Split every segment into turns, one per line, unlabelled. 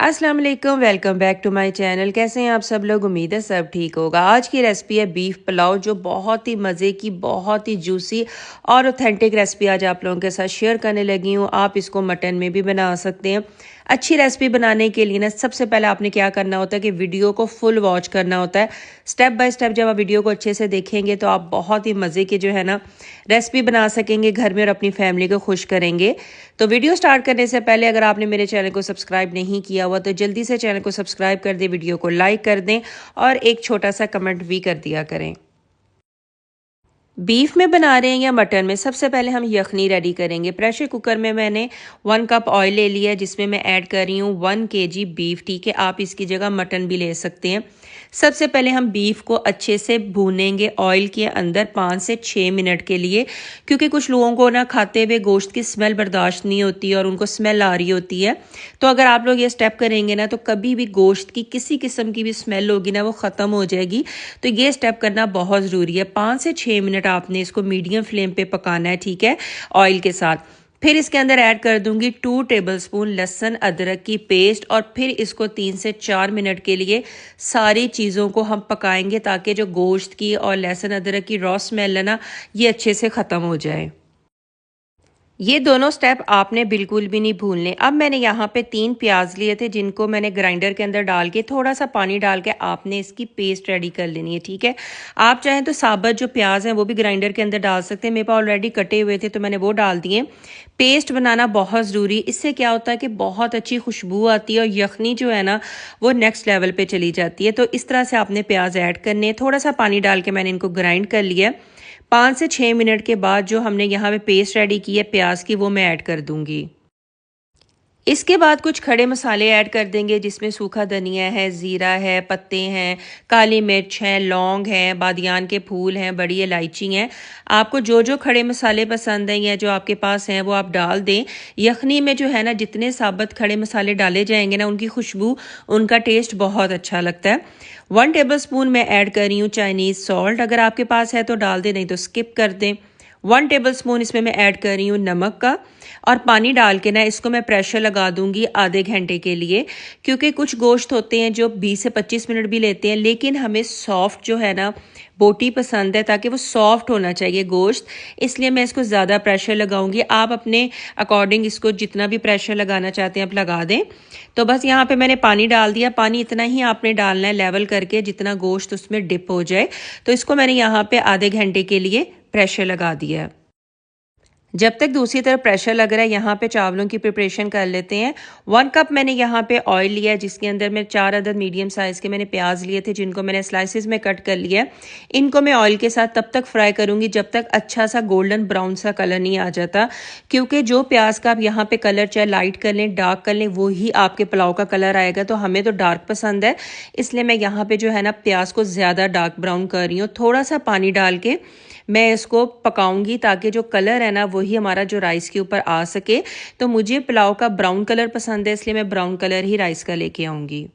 अस्सलाम वालेकुम, welcome back to my channel. कैसे हैं आप सब लोग? उम्मीद है सब ठीक होगा। आज की रेसिपी है बीफ पुलाव, जो बहुत ही मज़े की, बहुत ही जूसी और ऑथेंटिक रेसिपी आज आप लोगों के साथ शेयर करने लगी हूँ। आप इसको मटन में भी बना सकते हैं। अच्छी रेसिपी बनाने के लिए ना सबसे पहले आपने क्या करना होता है कि वीडियो को फुल वॉच करना होता है। स्टेप बाय स्टेप जब आप वीडियो को अच्छे से देखेंगे तो आप बहुत ही मज़े की जो है ना रेसिपी बना सकेंगे घर में और अपनी फैमिली को खुश करेंगे। तो वीडियो स्टार्ट करने से पहले अगर आपने मेरे चैनल को सब्सक्राइब नहीं किया हुआ तो जल्दी से चैनल को सब्सक्राइब कर दें, वीडियो को लाइक कर दें और एक छोटा सा कमेंट भी कर दिया करें। बीफ में बना रहे हैं या मटन में, सबसे पहले हम यखनी रेडी करेंगे। प्रेशर कुकर में मैंने 1 कप ऑयल ले लिया है, जिसमें मैं ऐड कर रही हूँ 1 kg बीफ। ठीक है, आप इसकी जगह मटन भी ले सकते हैं। सबसे पहले हम बीफ को अच्छे से भूनेंगे ऑयल के अंदर 5 से 6 मिनट के लिए, क्योंकि कुछ लोगों को ना खाते हुए गोश्त की स्मेल बर्दाश्त नहीं होती और उनको स्मेल आ रही होती है। तो अगर आप लोग ये स्टेप करेंगे ना तो कभी भी गोश्त की किसी किस्म की भी स्मेल होगी ना वो ख़त्म हो जाएगी। तो ये स्टेप करना बहुत ज़रूरी है। 5 से 6 मिनट आपने इसको मीडियम फ्लेम पे पकाना है, ठीक है, ऑयल के साथ। फिर इसके अंदर ऐड कर दूंगी 2 टेबलस्पून लहसुन अदरक की पेस्ट और फिर इसको 3 से 4 मिनट के लिए सारी चीज़ों को हम पकाएंगे, ताकि जो गोश्त की और लहसुन अदरक की रॉ स्मेल है ना ये अच्छे से ख़त्म हो जाए। ये दोनों स्टेप आपने बिल्कुल भी नहीं भूलने। अब मैंने यहाँ पे 3 प्याज लिए थे, जिनको मैंने ग्राइंडर के अंदर डाल के थोड़ा सा पानी डाल के आपने इसकी पेस्ट रेडी कर लेनी है, ठीक है। आप चाहें तो साबुत जो प्याज हैं वो भी ग्राइंडर के अंदर डाल सकते हैं। मेरे पास ऑलरेडी कटे हुए थे तो मैंने वो डाल दिए। पेस्ट बनाना बहुत ज़रूरी, इससे क्या होता है कि बहुत अच्छी खुशबू आती है और यखनी जो है ना वो नेक्स्ट लेवल पे चली जाती है। तो इस तरह से आपने प्याज ऐड करने हैं। थोड़ा सा पानी डाल के मैंने इनको ग्राइंड कर लिया। 5 से 6 मिनट के बाद जो हमने यहाँ पे पेस्ट रेडी की है प्याज की, वो मैं ऐड कर दूंगी। इसके बाद कुछ खड़े मसाले ऐड कर देंगे, जिसमें सूखा धनिया है, ज़ीरा है, पत्ते हैं, काली मिर्च है, लौंग है, बादियान के फूल हैं, बड़ी इलायची हैं। आपको जो जो खड़े मसाले पसंद हैं या जो आपके पास हैं वो आप डाल दें। यखनी में जो है ना जितने साबुत खड़े मसाले डाले जाएंगे ना उनकी खुशबू, उनका टेस्ट बहुत अच्छा लगता है। 1 टेबलस्पून मैं ऐड कर रही हूँ चाइनीज़ सॉल्ट। अगर आपके पास है तो डाल दें, नहीं तो स्किप कर दें। 1 टेबलस्पून इसमें मैं ऐड कर रही हूँ नमक का, और पानी डाल के ना इसको मैं प्रेशर लगा दूंगी आधे घंटे के लिए, क्योंकि कुछ गोश्त होते हैं जो 20 से 25 मिनट भी लेते हैं, लेकिन हमें सॉफ्ट जो है ना बोटी पसंद है, ताकि वो सॉफ्ट होना चाहिए गोश्त, इसलिए मैं इसको ज़्यादा प्रेशर लगाऊंगी। आप अपने अकॉर्डिंग इसको जितना भी प्रेशर लगाना चाहते हैं आप लगा दें। तो बस यहाँ पे मैंने पानी डाल दिया। पानी इतना ही आपने डालना है लेवल करके जितना गोश्त उसमें डिप हो जाए। तो इसको मैंने यहाँ पे आधे घंटे के लिए प्रेशर लगा दिया है। जब तक दूसरी तरफ प्रेशर लग रहा है, यहाँ पे चावलों की प्रिपरेशन कर लेते हैं। 1 कप मैंने यहाँ पे ऑयल लिया है, जिसके अंदर मैं 4 अदद मीडियम साइज़ के मैंने प्याज लिए थे, जिनको मैंने स्लाइसिस में कट कर लिया है। इनको मैं ऑयल के साथ तब तक फ्राई करूँगी जब तक अच्छा सा गोल्डन ब्राउन सा कलर नहीं आ जाता, क्योंकि जो प्याज का आप यहाँ पे कलर चाहे लाइट कर लें, डार्क कर लें, वो ही आपके पुलाव का कलर आएगा। तो हमें तो डार्क पसंद है, इसलिए मैं यहाँ पे जो है ना प्याज को ज़्यादा डार्क ब्राउन कर रही हूँ। थोड़ा सा पानी डाल के मैं इसको पकाऊंगी, ताकि जो कलर है ना वही हमारा जो राइस के ऊपर आ सके। तो मुझे पुलाव का ब्राउन कलर पसंद है, इसलिए मैं ब्राउन कलर ही राइस का लेके आऊँगी।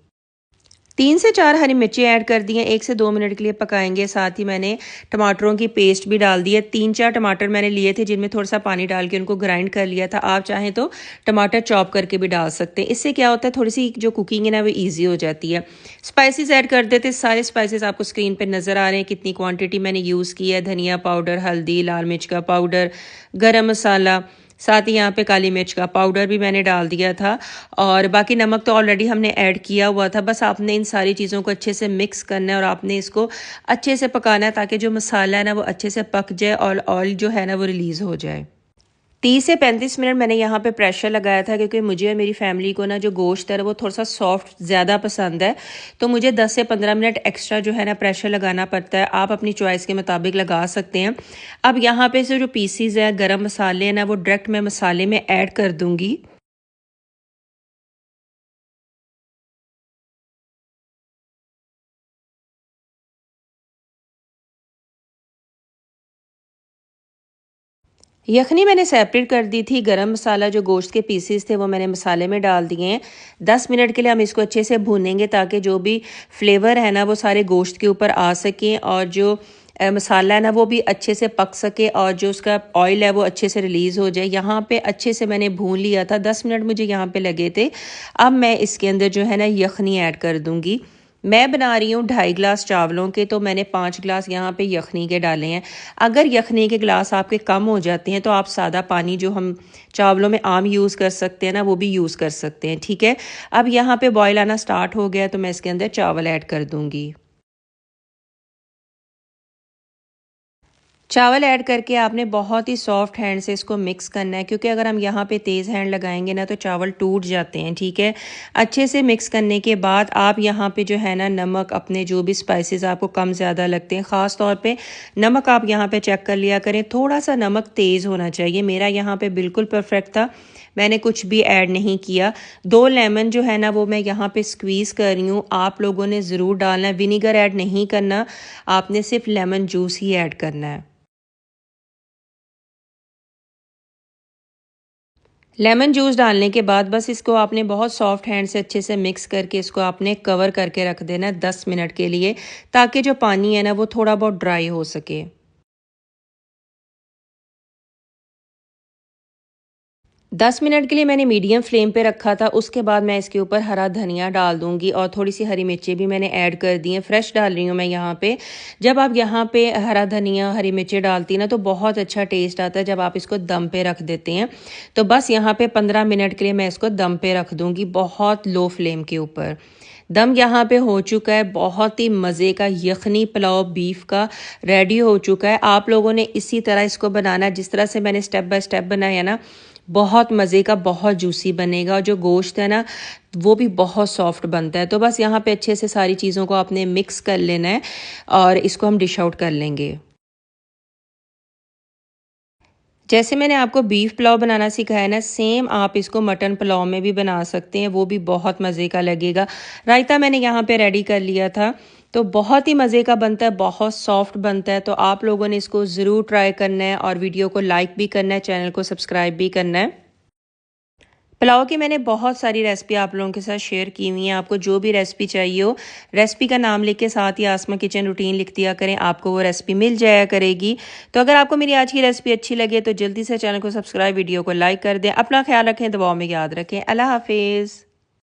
3 से 4 हरी मिर्ची ऐड कर दी हैं, 1 से 2 मिनट के लिए पकाएंगे। साथ ही मैंने टमाटरों की पेस्ट भी डाल दी है। 3-4 टमाटर मैंने लिए थे, जिनमें थोड़ा सा पानी डाल के उनको ग्राइंड कर लिया था। आप चाहें तो टमाटर चॉप करके भी डाल सकते हैं। इससे क्या होता है, थोड़ी सी जो कुकिंग है ना वो ईजी हो जाती है। स्पाइसेस ऐड कर देते। सारे स्पाइसेस आपको स्क्रीन पर नज़र आ रहे हैं, कितनी क्वान्टिटी मैंने यूज़ की है। धनिया पाउडर, हल्दी, लाल मिर्च का पाउडर, गरम मसाला, साथ ही यहाँ पे काली मिर्च का पाउडर भी मैंने डाल दिया था, और बाकी नमक तो ऑलरेडी हमने ऐड किया हुआ था। बस आपने इन सारी चीज़ों को अच्छे से मिक्स करना है और आपने इसको अच्छे से पकाना है, ताकि जो मसाला है ना वो अच्छे से पक जाए और ऑयल जो है ना वो रिलीज़ हो जाए। 30 से 35 मिनट मैंने यहाँ पे प्रेशर लगाया था, क्योंकि मुझे और मेरी फैमिली को ना जो गोश्त है वो थोड़ा सा सॉफ्ट ज़्यादा पसंद है। तो मुझे 10 से 15 मिनट एक्स्ट्रा जो है ना प्रेशर लगाना पड़ता है। आप अपनी चॉइस के मुताबिक लगा सकते हैं। अब यहाँ पे से जो पीसीज हैं, गरम मसाले हैं ना, वो डायरेक्ट मैं मसाले में ऐड कर दूँगी। यखनी मैंने सेपरेट कर दी थी। गरम मसाला जो गोश्त के पीसेस थे वो मैंने मसाले में डाल दिए हैं। 10 मिनट के लिए हम इसको अच्छे से भूनेंगे, ताकि जो भी फ्लेवर है ना वो सारे गोश्त के ऊपर आ सकें, और जो मसाला है ना वो भी अच्छे से पक सके और जो उसका ऑयल है वो अच्छे से रिलीज़ हो जाए। यहाँ पे अच्छे से मैंने भून लिया था, 10 मिनट मुझे यहाँ पे लगे थे। अब मैं इसके अंदर जो है ना यखनी ऐड कर दूँगी। मैं बना रही हूँ 2.5 गिलास चावलों के, तो मैंने 5 गिलास यहाँ पे यखनी के डाले हैं। अगर यखनी के गिलास आपके कम हो जाते हैं तो आप सादा पानी जो हम चावलों में आम यूज़ कर सकते हैं ना वो भी यूज़ कर सकते हैं, ठीक है। अब यहाँ पे बॉयल आना स्टार्ट हो गया तो मैं इसके अंदर चावल ऐड कर दूँगी। चावल ऐड करके आपने बहुत ही सॉफ्ट हैंड से इसको मिक्स करना है, क्योंकि अगर हम यहाँ पे तेज़ हैंड लगाएंगे ना तो चावल टूट जाते हैं, ठीक है। अच्छे से मिक्स करने के बाद आप यहाँ पे जो है ना नमक, अपने जो भी स्पाइसेस आपको कम ज़्यादा लगते हैं, ख़ास तौर पे नमक आप यहाँ पे चेक कर लिया करें। थोड़ा सा नमक तेज़ होना चाहिए, मेरा यहाँ पे बिल्कुल परफेक्ट था, मैंने कुछ भी ऐड नहीं किया। 2 लेमन जो है ना वो मैं यहाँ पे स्क्वीज़ कर रही हूँ। आप लोगों ने ज़रूर डालना है, विनीगर ऐड नहीं करना, आपने सिर्फ लेमन जूस ही ऐड करना है। लेमन जूस डालने के बाद बस इसको आपने बहुत सॉफ्ट हैंड से अच्छे से मिक्स करके इसको आपने कवर करके रख देना है 10 मिनट के लिए, ताकि जो पानी है ना वो थोड़ा बहुत ड्राई हो सके। 10 मिनट के लिए मैंने मीडियम फ्लेम पे रखा था। उसके बाद मैं इसके ऊपर हरा धनिया डाल दूंगी और थोड़ी सी हरी मिर्ची भी मैंने ऐड कर दी हैं, फ्रेश डाल रही हूँ मैं यहाँ पे। जब आप यहाँ पे हरा धनिया, हरी मिर्ची डालती ना तो बहुत अच्छा टेस्ट आता है जब आप इसको दम पे रख देते हैं। तो बस यहाँ पे 15 मिनट के लिए मैं इसको दम पे रख दूंगी, बहुत लो फ्लेम के ऊपर। दम यहाँ पे हो चुका है, बहुत ही मज़े का यखनी पुलाव बीफ का रेडी हो चुका है। आप लोगों ने इसी तरह इसको बनाना, जिस तरह से मैंने स्टेप बाय स्टेप बनाया ना, बहुत मज़े का, बहुत जूसी बनेगा और जो गोश्त है ना वो भी बहुत सॉफ्ट बनता है। तो बस यहाँ पे अच्छे से सारी चीज़ों को आपने मिक्स कर लेना है और इसको हम डिश आउट कर लेंगे। जैसे मैंने आपको बीफ पुलाव बनाना सिखाया ना, सेम आप इसको मटन पुलाव में भी बना सकते हैं, वो भी बहुत मज़े का लगेगा। रायता मैंने यहाँ पे रेडी कर लिया था, तो बहुत ही मज़े का बनता है, बहुत सॉफ्ट बनता है। तो आप लोगों ने इसको ज़रूर ट्राई करना है और वीडियो को लाइक भी करना है, चैनल को सब्सक्राइब भी करना है। पुलाव की मैंने बहुत सारी रेसिपी आप लोगों के साथ शेयर की हुई हैं। आपको जो भी रेसिपी चाहिए हो, रेसिपी का नाम लिख के साथ ही आसमा किचन रूटीन लिख दिया करें, आपको वो रेसिपी मिल जाया करेगी। तो अगर आपको मेरी आज की रेसिपी अच्छी लगे तो जल्दी से चैनल को सब्सक्राइब, वीडियो को लाइक कर दें। अपना ख्याल रखें, दुआओं में याद रखें। अल्लाह हाफिज़।